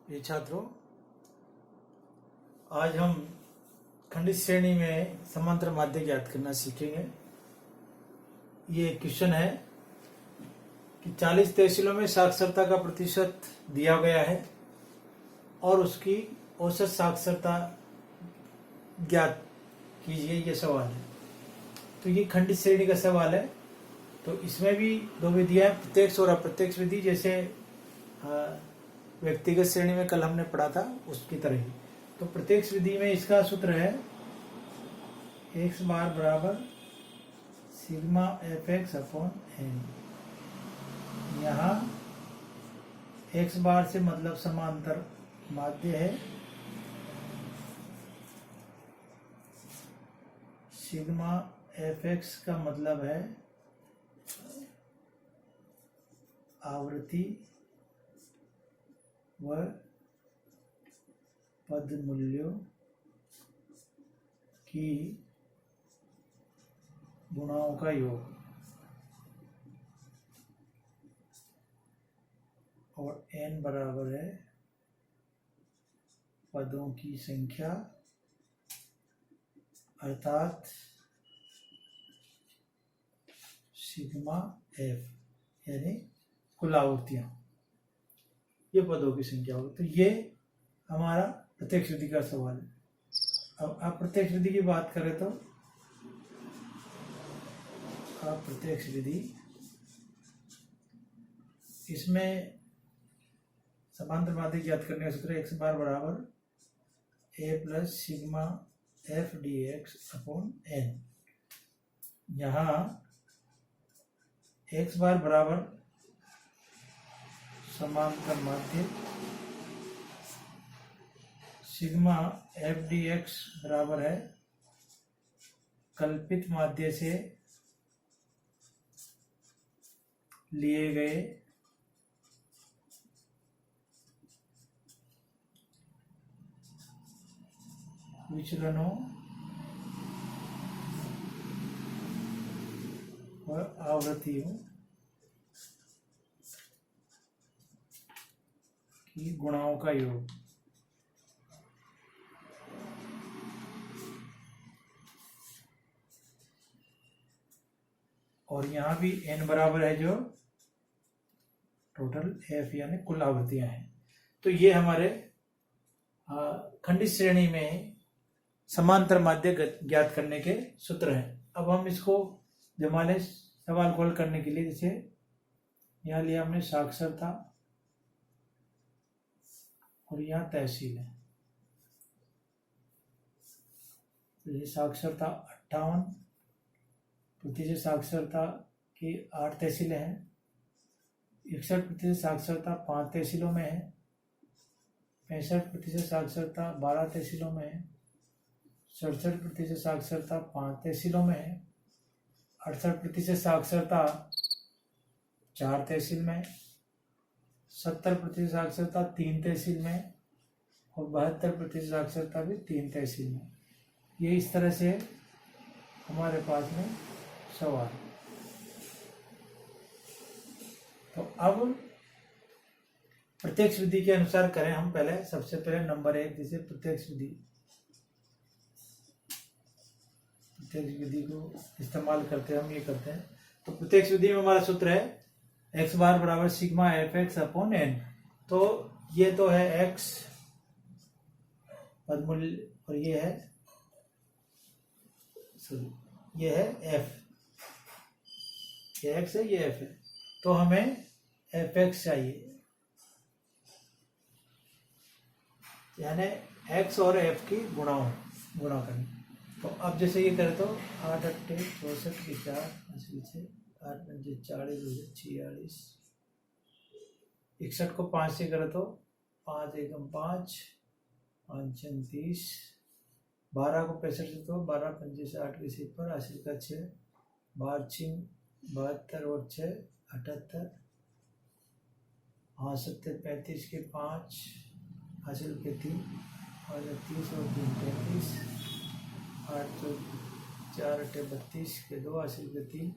ये छात्रों, आज हम खंडित श्रेणी में समांतर माध्य ज्ञात करना सीखेंगे। ये क्वेश्चन है कि 40 तहसीलों में साक्षरता का प्रतिशत दिया गया है और उसकी औसत साक्षरता ज्ञात कीजिए। ये सवाल है। तो ये खंडित श्रेणी का सवाल है। तो इसमें भी दो विधियां हैं, प्रत्यक्ष और अप्रत्यक्ष विधि। जैसे व्यक्तिगत श्रेणी में कल हमने पढ़ा था उसकी तरह ही। तो प्रत्यक्ष विधि में इसका सूत्र है x बार बराबर sigma f x upon n. यहाँ x बार से मतलब समांतर माध्य है, सिग्मा एफ एक्स का मतलब है आवृत्ति व पद मूल्यों की गुणाओं का योग, और n बराबर है पदों की संख्या अर्थात सिग्मा एफ, यानी कुल आवृत्तियां, ये पदों की संख्या होगी। तो ये हमारा प्रत्यक्ष विधि का सवाल है। अब अप्रत्यक्ष विधि की बात करें तो अप्रत्यक्ष विधि, इसमें समांतर माध्य ज्ञात करने का सूत्र x बार बराबर a plus sigma f d x upon n. यहाँ x बार बराबर समांतर माध्य, सिग्मा एफ डी एक्स बराबर है कल्पित माध्य से लिए गए विचलनों व आवृत्तियों की गुणाओं का योग। और यहाँ भी n बराबर है जो टोटल f यानी कुल आवृत्तियां हैं। तो ये हमारे खंडित श्रेणी में समांतर माध्य ज्ञात करने के सूत्र हैं। अब हम इसको जमाने सवाल को हल करने के लिए, जैसे यहाँ लिया हमने साक्षरता और यहाँ तहसील है। तो ये साक्षरता 58% साक्षरता की 8 तहसीलें हैं, 61% साक्षरता 5 तहसीलों में है, 65% साक्षरता 12 तहसीलों में है, 67% साक्षरता 5 तहसीलों में है, 68% साक्षरता 4 तहसील में, 70% साक्षरता 3 तहसील में और 72% साक्षरता भी 3 तहसील में। ये इस तरह से हमारे पास में सवाल। तो अब प्रत्यक्ष विधि के अनुसार करें हम। पहले सबसे पहले नंबर 1, जैसे प्रत्यक्ष विधि को इस्तेमाल करते हैं हम, ये करते हैं। तो प्रत्यक्ष विधि में हमारा सूत्र है x बार बराबर sigma f x upon n. तो ये तो है x पदमूल्य और ये है ये है f, ये x है, ये f है। तो हमें एफ एक्स चाहिए, यानी x और f की गुणा करनी। तो अब जैसे ये करें तो 8 8 64 की 4 80 से 8 5 40 46 61 को 5 से करें तो 5 एकम 5 5 30, 12 को 65 से तो 12 5 से 8 के सिपर 80 का 6 12 6 72 और 6 78 67 35 के 5 हासिल के 3 और 30 और 3 35 8 तो 4 8 32 के 2 हासिल के 3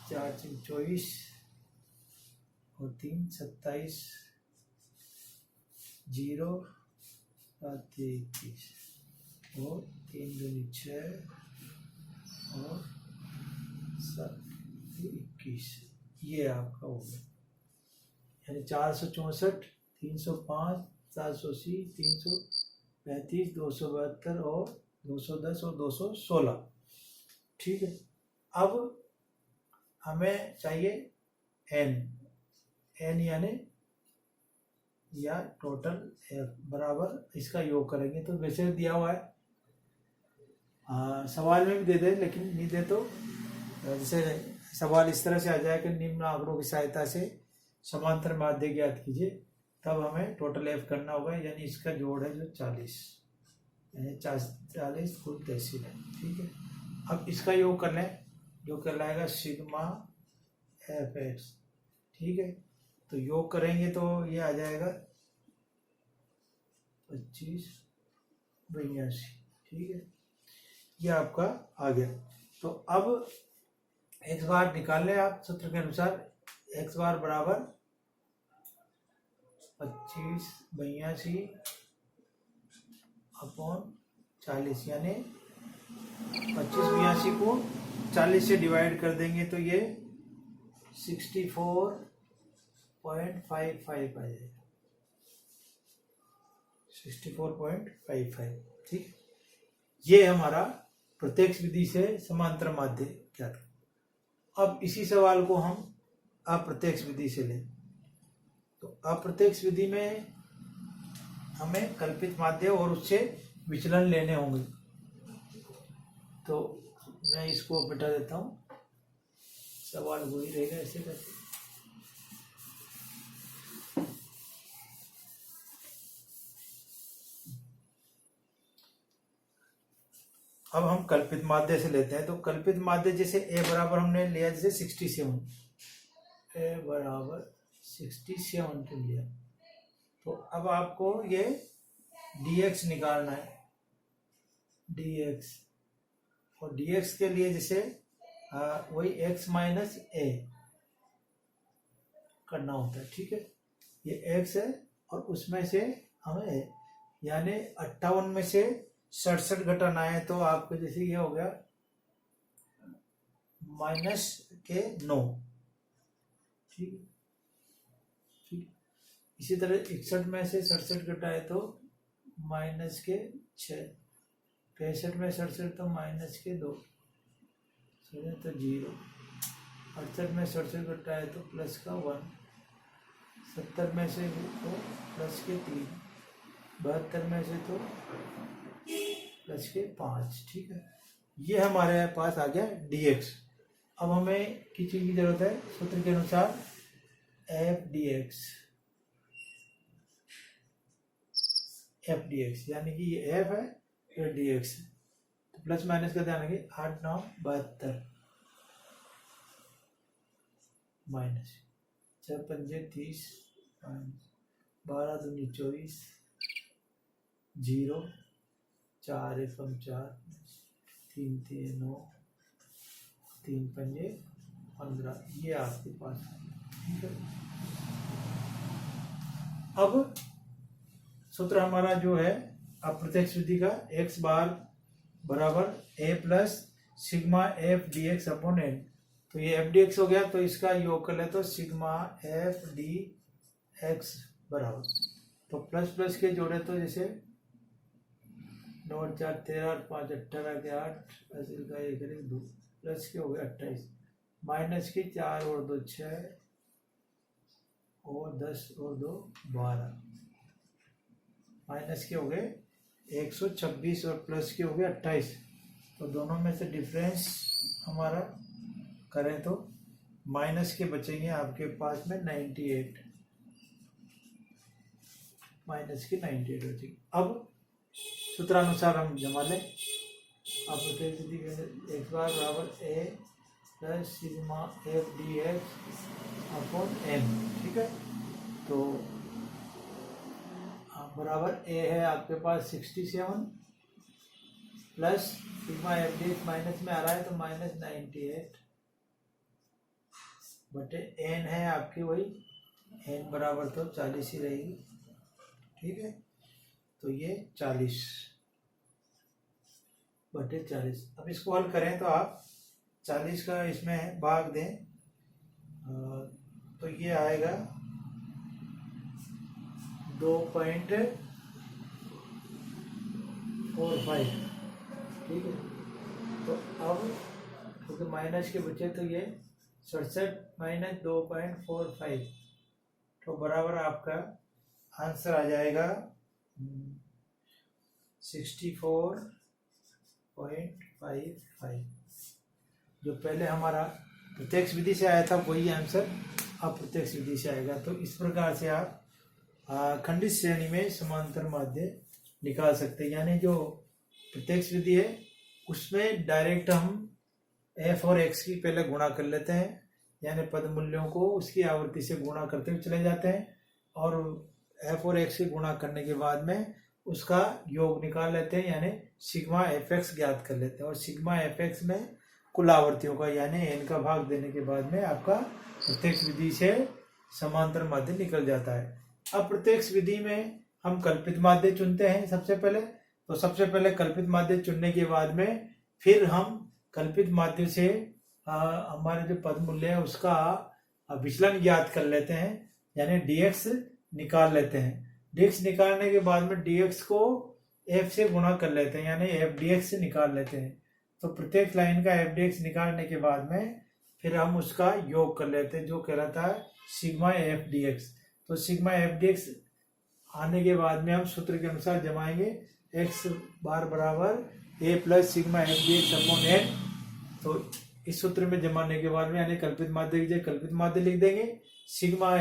4 6 24 और 3 27 0 7 21 और 3 दूनी 6 और 7 21, ये आपका हो गया। यानी 464, 305, 780, 335, 272 और 210 और 216। ठीक है, अब हमें चाहिए n यानी या टोटल f बराबर इसका योग करेंगे। तो वैसे दिया हुआ है, सवाल में भी दे दे, लेकिन नहीं दे तो जैसे सवाल इस तरह से आ जाए कि निम्न आंकड़ों की सहायता से समांतर माध्य ज्ञात कीजिए, तब हमें टोटल f करना होगा। यानी इसका जोड़ है जो 40, यानी 40 कुल तहसील है। ठीक है, अब इसका योग कर लें, जो कहलाएगा सिग्मा fx। ठीक है, तो योग करेंगे तो ये आ जाएगा 25 82। ठीक है, ये आपका आ गया। तो अब x बार निकाल लें आप सूत्र के अनुसार। x बार बराबर 25 82 अपॉन 40, यानी 25 82 को 40 से डिवाइड कर देंगे तो ये 64.55 आ जाएगा, 64.55। ठीक, ये हमारा प्रत्यक्ष विधि से समांतर माध्य ज्ञात। अब इसी सवाल को हम अप्रत्यक्ष विधि से लें, तो अप्रत्यक्ष विधि में हमें कल्पित माध्य और उससे विचलन लेने होंगे। तो मैं इसको मिटा देता हूँ, सवाल वही रहेगा ऐसे करके। अब हम कल्पित माध्य से लेते हैं। तो कल्पित माध्य जैसे a बराबर हमने लिया जैसे 67, a बराबर 67 लिया। तो अब आपको ये dx निकालना है, dx, और dx के लिए जैसे वही x माइनस a करना होता है। ठीक है, ये x है और उसमें से हमें यानी 58 में से 67 घटाना है, तो आपको जैसे ये हो गया -9। ठीक, ठीक, इसी तरह 61 में से 67 घटाए तो -6, 65 में 67 तो -2, तो 0, 68 में 67 घटाए तो +1, 70 में से तो +3, 72 में से तो +5। ठीक है, ये हमारे पास आ गया dx। अब हमें किस चीज की जरूरत है, सूत्र के अनुसार f dx, यानी कि ये f है, ये dx है। तो प्लस माइनस का ध्यान रखिए, 8 9 72 माइनस 6 5 30 12 दूनी 24 0 4 1 4 3 3 9 3 5 15, ये आपके पास है। ठीक है, अब सूत्र हमारा जो है अप्रत्यक्ष विधि का, x बार बराबर a plus sigma f dx upon n। तो ये f dx हो गया, तो इसका योग कर ले तो सिग्मा f dx बराबर, तो प्लस प्लस के जोड़े तो जैसे 9 4 13 5 18 के 8 ऐसे का 1 2 प्लस के हो गए 28, माइनस के 4 और 2 6 और 10 और 2 12, माइनस के हो गए 126 और प्लस के हो गए 28। तो दोनों में से डिफरेंस हमारा करें तो माइनस के बचेंगे आपके पास में 98, माइनस के 98 बचेंगे। अब सूत्रानुसार हम जमा लें। आप x बार बराबर a plus sigma f dx upon n। ठीक है, तो बराबर a है आपके पास 67 plus sigma f dx minus में आ रहा है तो -98 बटे n है आपकी वही n बराबर तो 40 ही रहेगी। ठीक है, तो ये 40/40। अब इसको हल करें तो आप 40 का इसमें भाग दें तो ये आएगा 2.45। ठीक है, तो अब क्योंकि माइनस के बचे तो ये 67 - 2.45 तो बराबर आपका आंसर आ जाएगा 64.55। जो पहले हमारा प्रत्यक्ष विधि से आया था वही आंसर अप्रत्यक्ष विधि से आएगा। तो इस प्रकार से आप खंडित श्रेणी में समांतर माध्य निकाल सकते हैं। यानी जो प्रत्यक्ष विधि है उसमें डायरेक्ट हम f और x की पहले गुणा कर लेते हैं, यानी पद मूल्यों को उसकी आवृत्ति से गुणा करते हुए चले जाते हैं और f और x से गुणा करने के बाद में उसका योग निकाल लेते हैं, यानी सिग्मा fx ज्ञात कर लेते हैं। और सिग्मा fx में कुल आवृत्तियों का यानी n का भाग देने के बाद में आपका प्रत्यक्ष विधि से समांतर माध्य निकल जाता है। अब प्रत्यक्ष विधि में हम कल्पित माध्य चुनते हैं सबसे पहले। तो सबसे पहले कल्पित माध्य चुनने के बाद में फिर हम कल्पित माध्य से हमारे जो पद मूल्य है उसका विचलन ज्ञात कर लेते हैं, यानी dx निकाल लेते हैं। dx निकालने के बाद में dx को f से गुणा कर लेते हैं, यानी f dx से निकाल लेते हैं। तो प्रत्येक लाइन का f dx निकालने के बाद में फिर हम उसका योग कर लेते हैं जो कहलाता है सिग्मा f dx। तो सिग्मा f dx आने के बाद में हम सूत्र के अनुसार जमाएंगे x बार बराबर a plus sigma f dx upon n। तो इस सूत्र में जमाने के बाद में यानी कल्पित माध्य की जगह कल्पित माध्य लिख देंगे, सिग्मा